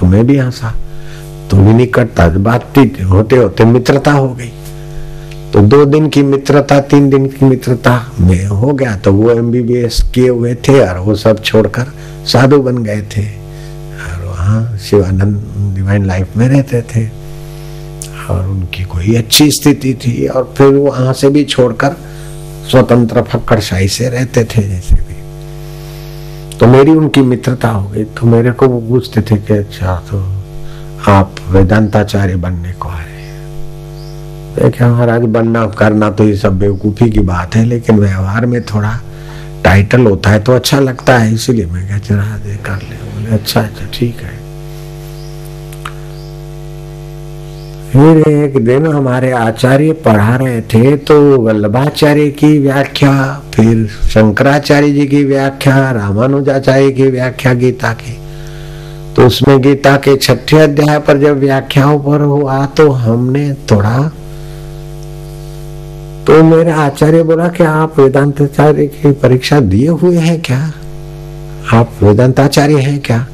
तुम्हें भी हंसा, तुम भी निकटता, बातचीत होते होते मित्रता हो गई। तो 2 दिन की मित्रता 3 दिन की मित्रता में हो गया। तो वो MBBS किए हुए थे और वो सब छोड़कर साधु बन गए थे और वहाँ शिवानंद डिवाइन लाइफ में रहते थे और उनकी कोई अच्छी स्थिति थी। और फिर वो वहां से भी छोड़कर स्वतंत्र फक्कड़शाही से रहते थे जैसे भी। तो मेरी उनकी मित्रता हो गई। तो मेरे को वो पूछते थे कि अच्छा तो आप वेदांताचार्य बनने को आए? क्या महाराज, बनना करना तो ये सब बेवकूफी की बात है, लेकिन व्यवहार में थोड़ा टाइटल होता है तो अच्छा लगता है, इसीलिए मैं क्या चला दे कर ले। बोले अच्छा ठीक है। फिर एक दिन हमारे आचार्य पढ़ा रहे थे तो वल्लभाचार्य की व्याख्या, फिर शंकराचार्य जी की व्याख्या, रामानुजाचार्य की व्याख्या गीता की। तो उसमें गीता के 6ठे अध्याय पर जब व्याख्याओं पर हुआ तो हमने थोड़ा, तो मेरे आचार्य बोला कि आप वेदांताचार्य की परीक्षा दिए हुए हैं क्या? आप वेदांताचार्य हैं क्या?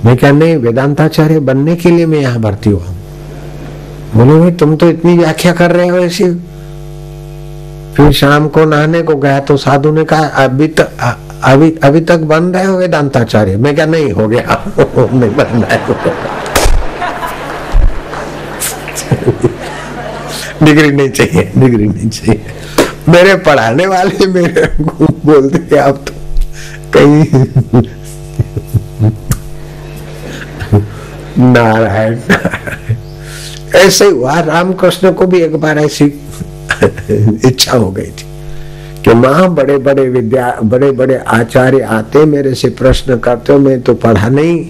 मैं क्या नहीं, वेदांताचार्य बनने के लिए मैं यहाँ भर्ती हुआ हूँ। बोले भाई तुम तो इतनी व्याख्या कर रहे हो ऐसी। फिर शाम को नहाने को गया तो साधु ने कहा अभी तक बन रहे हो वेदांताचार्य? मैं क्या नहीं, हो गया नहीं बन रहा है। डिग्री नहीं चाहिए, डिग्री नहीं चाहिए। मेरे पढ़ाने वाले मेरे को बोलते कि आप तो कहीं नारायण। ऐसे हुआ, रामकृष्ण को भी एक बार ऐसी इच्छा हो गई थी कि मां बड़े बड़े आचार्य आते मेरे से प्रश्न करते हो, मैं तो पढ़ा नहीं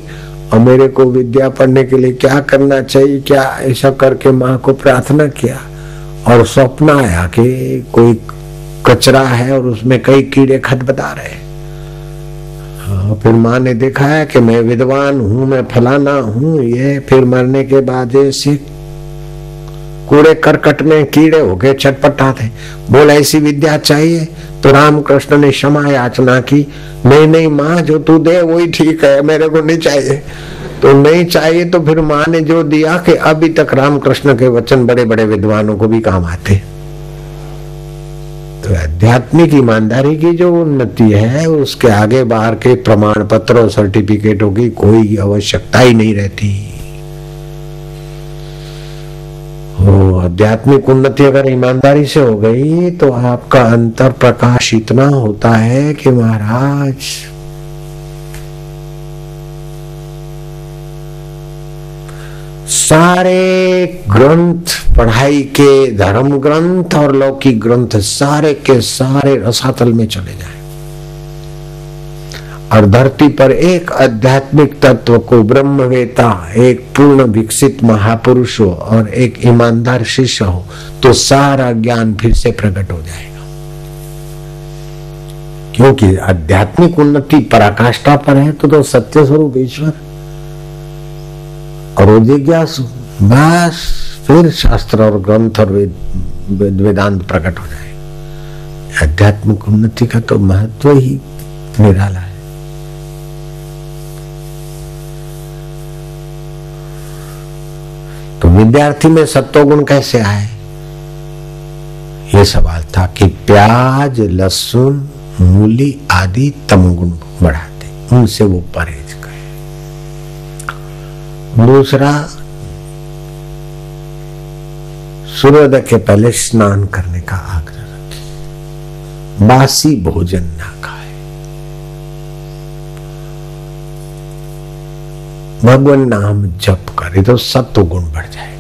और मेरे को विद्या पढ़ने के लिए क्या करना चाहिए, क्या ऐसा करके मां को प्रार्थना किया। और स्वप्न आया कि कोई कचरा है और उसमें कई कीड़े खटपटा रहे। हाँ, फिर माँ ने देखा है कि मैं विद्वान हूँ, मैं फलाना हूँ, ये फिर मरने के बाद ऐसे कूड़े करकट में कीड़े हो गए, छटपटाते। बोला ऐसी विद्या चाहिए? तो रामकृष्ण ने क्षमा याचना की, नहीं माँ जो तू दे वही ठीक है, मेरे को नहीं चाहिए। तो नहीं चाहिए तो फिर माँ ने जो दिया कि अभी तक रामकृष्ण के वचन बड़े बड़े विद्वानों को भी काम आते। तो आध्यात्मिक ईमानदारी की जो उन्नति है उसके आगे बाहर के प्रमाण पत्र और सर्टिफिकेटों की कोई आवश्यकता ही नहीं रहती। आध्यात्मिक उन्नति अगर ईमानदारी से हो गई तो आपका अंतर प्रकाश इतना होता है कि महाराज सारे ग्रंथ पढ़ाई के, धर्म ग्रंथ और लौकिक ग्रंथ सारे के सारे रसातल में चले जाए और धरती पर एक आध्यात्मिक तत्व को ब्रह्मवेता, एक पूर्ण विकसित महापुरुष हो और एक ईमानदार शिष्य हो तो सारा ज्ञान फिर से प्रकट हो जाएगा। क्योंकि आध्यात्मिक उन्नति पराकाष्ठा पर है तो सत्य स्वरूप ईश्वर और वो जिज्ञासु, बस फिर शास्त्र और ग्रंथ और वेदांत प्रकट हो जाए। आध्यात्मिक उन्नति का तो महत्व ही निराला है। तो विद्यार्थी में सत्वगुण कैसे आए, ये सवाल था कि प्याज, लहसुन, मूली आदि तमोगुण बढ़ाते, उनसे वो परहेज करे। दूसरा, सूर्योदय के पहले स्नान करने का आग्रह रखे, बासी भोजन ना खाए, भगवान नाम जप करे तो सत्व गुण बढ़ जाएगा।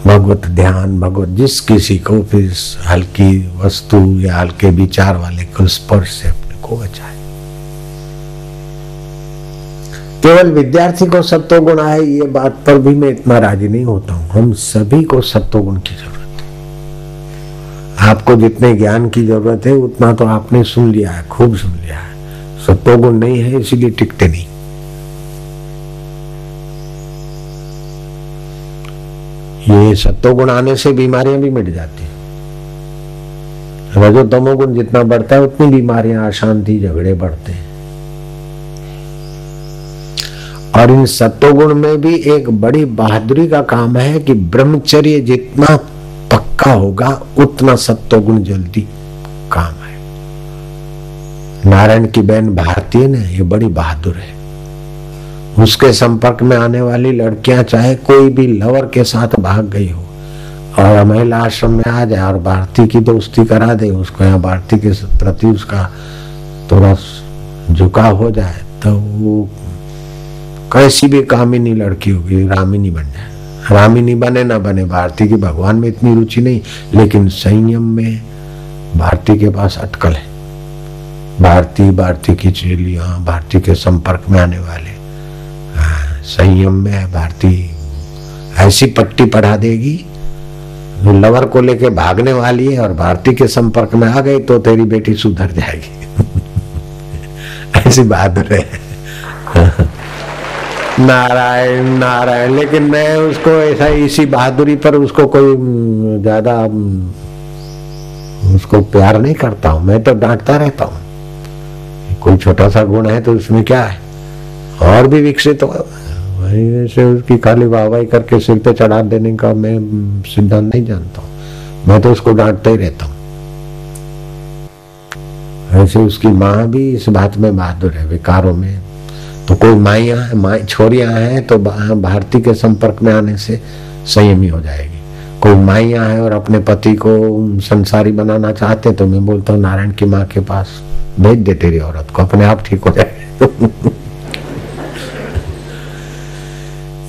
भगवत ध्यान, भगवत जिस किसी को फिर हल्की वस्तु या हल्के विचार वाले को स्पर्श से अपने को बचाए। केवल विद्यार्थी को सत्वगुण आए ये बात पर भी मैं इतना राजी नहीं होता हूं। हम सभी को सत्वगुण की जरूरत है। आपको जितने ज्ञान की जरूरत है उतना तो आपने सुन लिया है, खूब सुन लिया है। सत्वगुण नहीं है इसीलिए टिकते नहीं। ये सत्वगुण आने से बीमारियां भी मिट जाती है। रजो तमोगुण जितना बढ़ता है उतनी बीमारियां, अशांति, झगड़े बढ़ते हैं। और इन सत्वगुण में भी एक बड़ी बहादुरी का काम है कि ब्रह्मचर्य जितना पक्का होगा उतना सत्वगुण जल्दी काम है। नारायण की बहन भारतीय ने ये बड़ी बहादुर है। उसके संपर्क में आने वाली लड़कियां चाहे कोई भी लवर के साथ भाग गई हो और महिला आश्रम में आ जाए और भारती की दोस्ती करा दे, उसको यहाँ भारती के प्रति उसका थोड़ा झुकाव हो जाए, तो वो कैसी भी कामिनी लड़की होगी रामिनी बन जाए। रामिनी बने ना बने, भारती की भगवान में इतनी रुचि नहीं, लेकिन संयम में भारती के पास अटकल है। भारती की चेलियां, भारती के संपर्क में आने वाले संयम में है। भारती ऐसी पट्टी पढ़ा देगी, जो लवर को लेके भागने वाली है और भारती के संपर्क में आ गई तो तेरी बेटी सुधर जाएगी। ऐसी बहादुर है। नारायण नारायण। लेकिन मैं उसको ऐसा इसी बहादुरी पर उसको कोई ज्यादा उसको प्यार नहीं करता हूं, मैं तो डांटता रहता हूं। कोई छोटा सा गुण है तो उसमें क्या है, और भी विकसित हो। वैसे उसकी खाली वाहवाही करके सिर पे चढ़ा देने का मैं सिद्धांत नहीं जानता हूं, मैं तो उसको डांटता ही रहता हूं। ऐसे उसकी माँ भी इस बात में बहादुर है, विकारों में। तो कोई माइयां छोरियां हैं तो भारती के संपर्क में आने से संयमी हो जाएगी। कोई माइयां है और अपने पति को संसारी बनाना चाहते तो मैं बोलता हूँ नारायण की माँ के पास भेज दे तेरी औरत को, अपने आप ठीक हो जाए।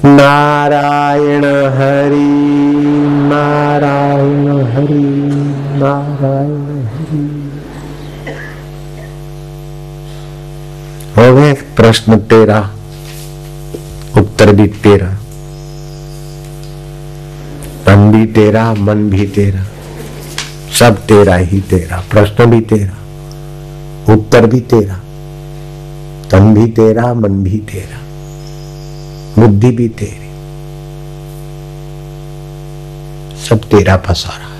नारायण हरि नारायण हरि नारायण हरि। हो गए प्रश्न 13, उत्तर भी 13, तन भी 13, मन भी 13, सब 13 ही 13। प्रश्न भी 13, उत्तर भी 13, तन भी 13, मन भी 13, बुद्धि भी 13, सब 13 पसारा है।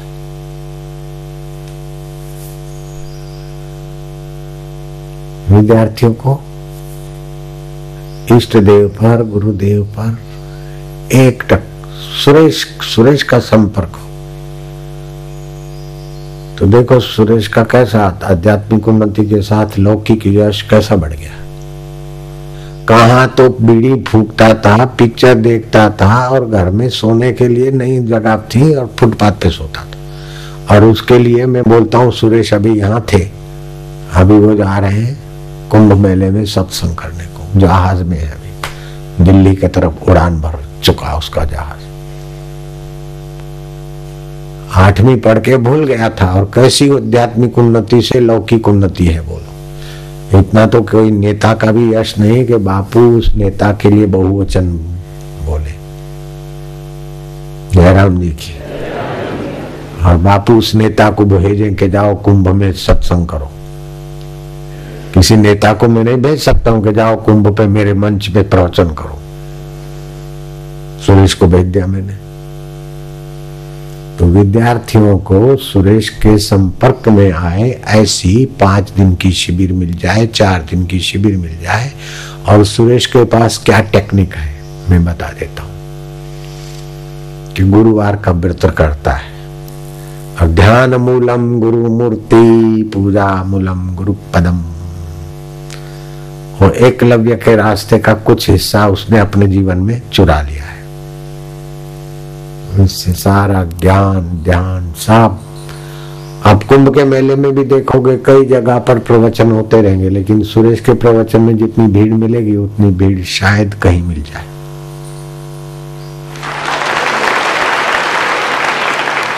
विद्यार्थियों को इष्ट देव पर, गुरुदेव पर एक टक सुरेश का संपर्क हो तो देखो सुरेश का कैसा आध्यात्मिक उन्नति के साथ लौकिक यश कैसा बढ़ गया। कहाँ तो बीड़ी फूकता था, पिक्चर देखता था और घर में सोने के लिए नई जगह थी और फुटपाथ पे सोता था। और उसके लिए मैं बोलता हूँ सुरेश अभी यहाँ थे, अभी वो जा रहे हैं कुंभ मेले में सत्संग करने को, जहाज में है अभी, दिल्ली की तरफ उड़ान भर चुका उसका जहाज। 8वीं पढ़ के भूल गया था और कैसी आध्यात्मिक उन्नति से लौकिक उन्नति है बोलो। इतना तो कोई नेता का भी यश नहीं कि बापू उस नेता के लिए बहुवचन बोले, जयराम जी की, और बापू उस नेता को भेजें कि जाओ कुंभ में सत्संग करो। किसी नेता को मैं नहीं भेज सकता हूं कि जाओ कुंभ पे मेरे मंच पे प्रवचन करो। सुरेश को भेज दिया मैंने। तो विद्यार्थियों को सुरेश के संपर्क में आए ऐसी 5 दिन की शिविर मिल जाए, 4 दिन की शिविर मिल जाए। और सुरेश के पास क्या टेक्निक है मैं बता देता हूं कि गुरुवार का व्रत करता है और ध्यान मूलम गुरु मूर्ति, पूजा मूलम गुरु पदम। और एकलव्य के रास्ते का कुछ हिस्सा उसने अपने जीवन में चुरा लिया है। इससे सारा ज्ञान ध्यान सब। आप कुंभ के मेले में भी देखोगे कई जगह पर प्रवचन होते रहेंगे, लेकिन सुरेश के प्रवचन में जितनी भीड़ मिलेगी उतनी भीड़ शायद कहीं मिल जाए।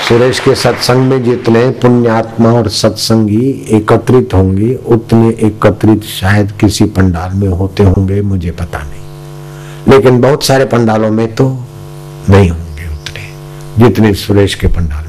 सुरेश के सत्संग में जितने पुण्यात्मा और सत्संगी एकत्रित होंगे उतने एकत्रित शायद किसी पंडाल में होते होंगे, मुझे पता नहीं। लेकिन बहुत सारे पंडालों में तो नहीं होंगे उतने जितने सुरेश के पंडाल